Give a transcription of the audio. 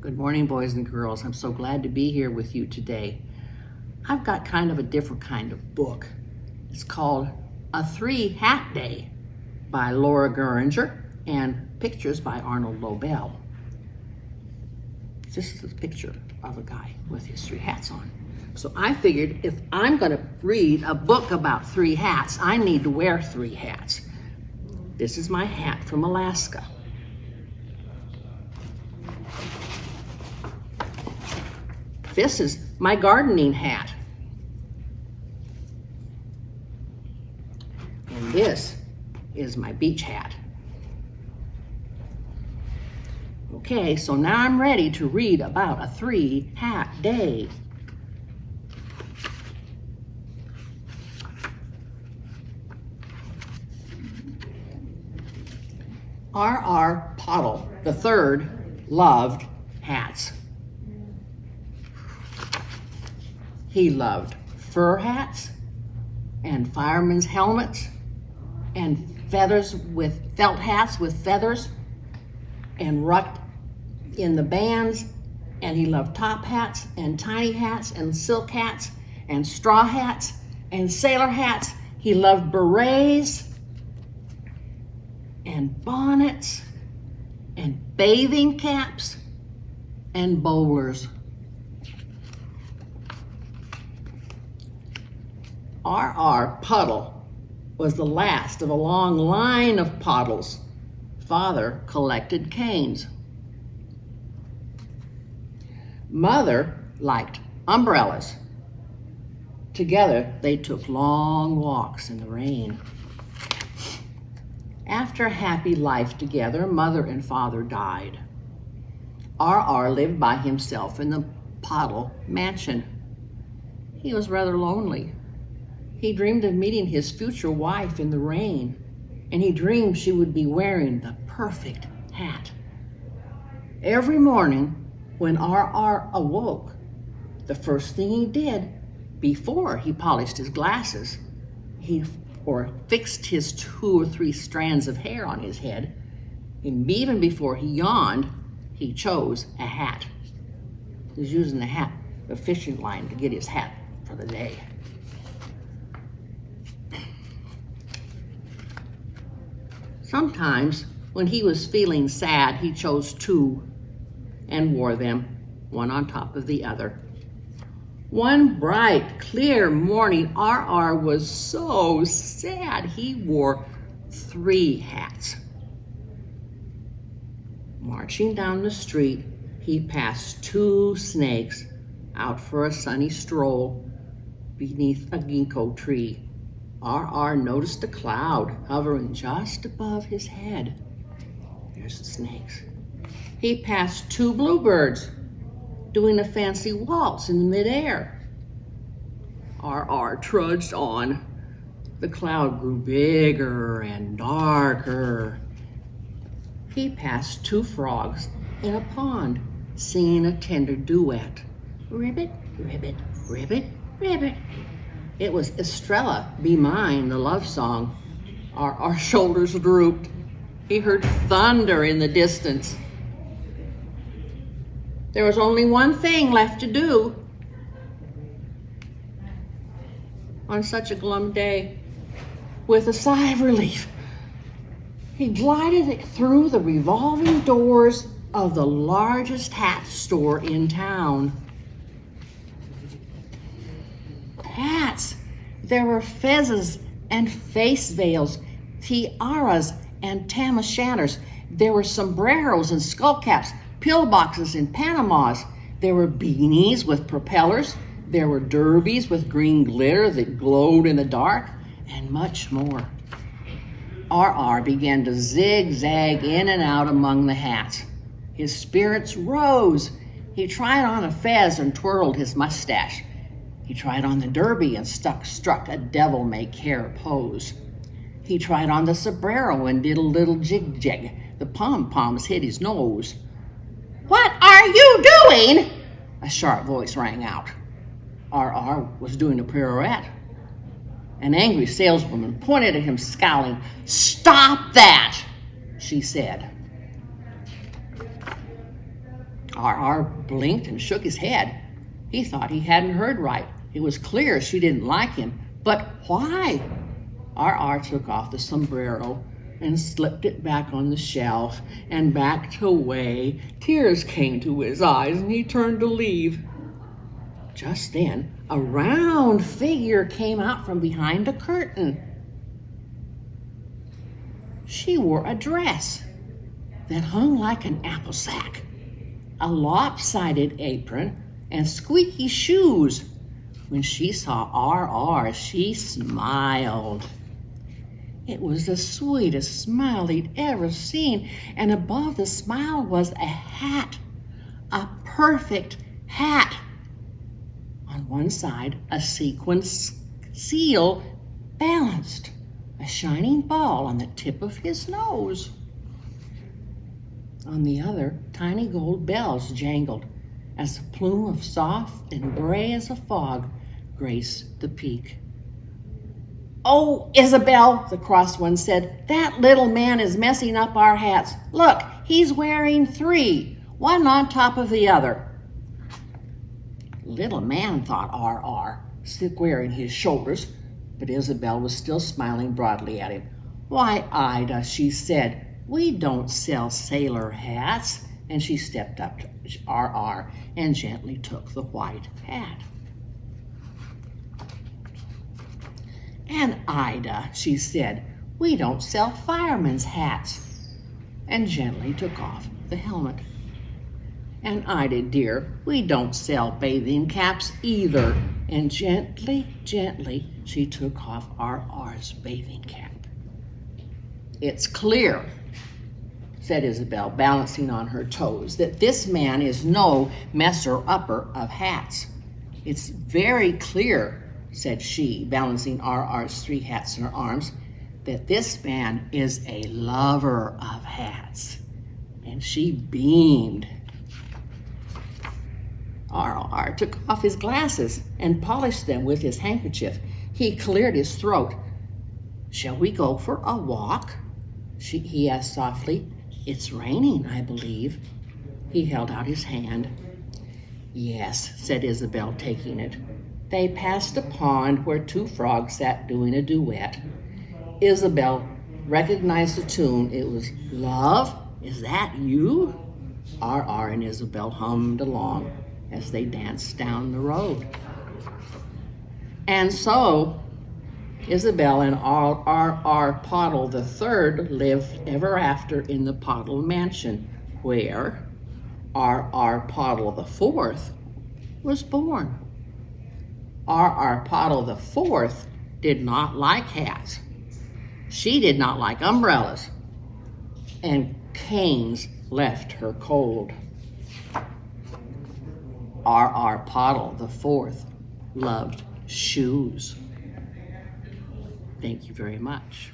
Good morning, boys and girls. I'm so glad to be here with you today. I've got kind of a different kind of book. It's called A 3-Hat Day by Laura Geringer and pictures by Arnold Lobel. This is a picture of a guy with his 3 hats on. So I figured if I'm going to read a book about 3 hats, I need to wear 3 hats. This is my hat from Alaska. This is my gardening hat. And this is my beach hat. Okay, so now I'm ready to read about a 3-hat day. R.R. Puddle III loved hats. He loved fur hats and firemen's helmets and felt hats with feathers and rucked in the bands, and he loved top hats and tiny hats and silk hats and straw hats and sailor hats. He loved berets and bonnets and bathing caps and bowlers. R.R. Puddle was the last of a long line of Puddles. Father collected canes. Mother liked umbrellas. Together, they took long walks in the rain. After a happy life together, Mother and Father died. R.R. lived by himself in the Puddle mansion. He was rather lonely. He dreamed of meeting his future wife in the rain, and he dreamed she would be wearing the perfect hat. Every morning when R.R. awoke, the first thing he did before he polished his glasses, or fixed his 2 or 3 strands of hair on his head, and even before he yawned, he chose a hat. He was using the fishing line to get his hat for the day. Sometimes, when he was feeling sad, he chose 2 and wore them, one on top of the other. One bright, clear morning, R.R. was so sad he wore 3 hats. Marching down the street, he passed 2 snakes out for a sunny stroll beneath a ginkgo tree. R.R. noticed a cloud hovering just above his head. There's the snakes. He passed 2 bluebirds doing a fancy waltz in midair. R.R. trudged on. The cloud grew bigger and darker. He passed 2 frogs in a pond singing a tender duet. Ribbit, ribbit, ribbit, ribbit. It was Estrella, Be Mine, the love song. Our shoulders drooped. He heard thunder in the distance. There was only one thing left to do on such a glum day. With a sigh of relief, he glided through the revolving doors of the largest hat store in town. Hats. There were fezzes and face veils, tiaras and tam o' shanters. There were sombreros and skull caps, pillboxes and panamas. There were beanies with propellers. There were derbies with green glitter that glowed in the dark, and much more. R.R. began to zigzag in and out among the hats. His spirits rose. He tried on a fez and twirled his mustache. He tried on the derby and struck a devil-may-care pose. He tried on the sombrero and did a little jig-jig. The pom-poms hit his nose. "What are you doing?" a sharp voice rang out. R.R. was doing a pirouette. An angry saleswoman pointed at him, scowling. "Stop that," she said. R.R. blinked and shook his head. He thought he hadn't heard right. It was clear she didn't like him. But why? R.R. took off the sombrero and slipped it back on the shelf and backed away. Tears came to his eyes and he turned to leave. Just then, a round figure came out from behind a curtain. She wore a dress that hung like an apple sack, a lopsided apron, and squeaky shoes. When she saw R.R., she smiled. It was the sweetest smile he'd ever seen, and above the smile was a hat, a perfect hat. On one side, a sequin seal balanced a shining ball on the tip of his nose. On the other, tiny gold bells jangled as a plume of soft and gray as a fog graced the peak. "Oh, Isabel," the cross one said, "that little man is messing up our hats. Look, he's wearing 3, one on top of the other." Little man, thought R.R., squaring his shoulders, but Isabel was still smiling broadly at him. "Why, Ida," she said, "we don't sell sailor hats." And she stepped up to R.R. and gently took the white hat. "And Ida," she said, "we don't sell firemen's hats," and gently took off the helmet. "And Ida, dear, we don't sell bathing caps either," and gently, gently, she took off R.R.'s bathing cap. "It's clear," said Isabel, balancing on her toes, "that this man is no messer-upper of hats. It's very clear," said she, balancing R.R.'s 3 hats in her arms, "that this man is a lover of hats." And she beamed. R.R. took off his glasses and polished them with his handkerchief. He cleared his throat. "Shall we go for a walk?" he asked softly. "It's raining, I believe." He held out his hand. "Yes," said Isabel, taking it. They passed a pond where 2 frogs sat doing a duet. Isabel recognized the tune. It was, "Love, is that you?" R.R. and Isabel hummed along as they danced down the road. And so Isabel and R.R. Puddle III lived ever after in the Puddle mansion, where R.R. Puddle IV was born. R.R. Puddle IV did not like hats. She did not like umbrellas, and canes left her cold. R.R. Puddle IV loved shoes. Thank you very much.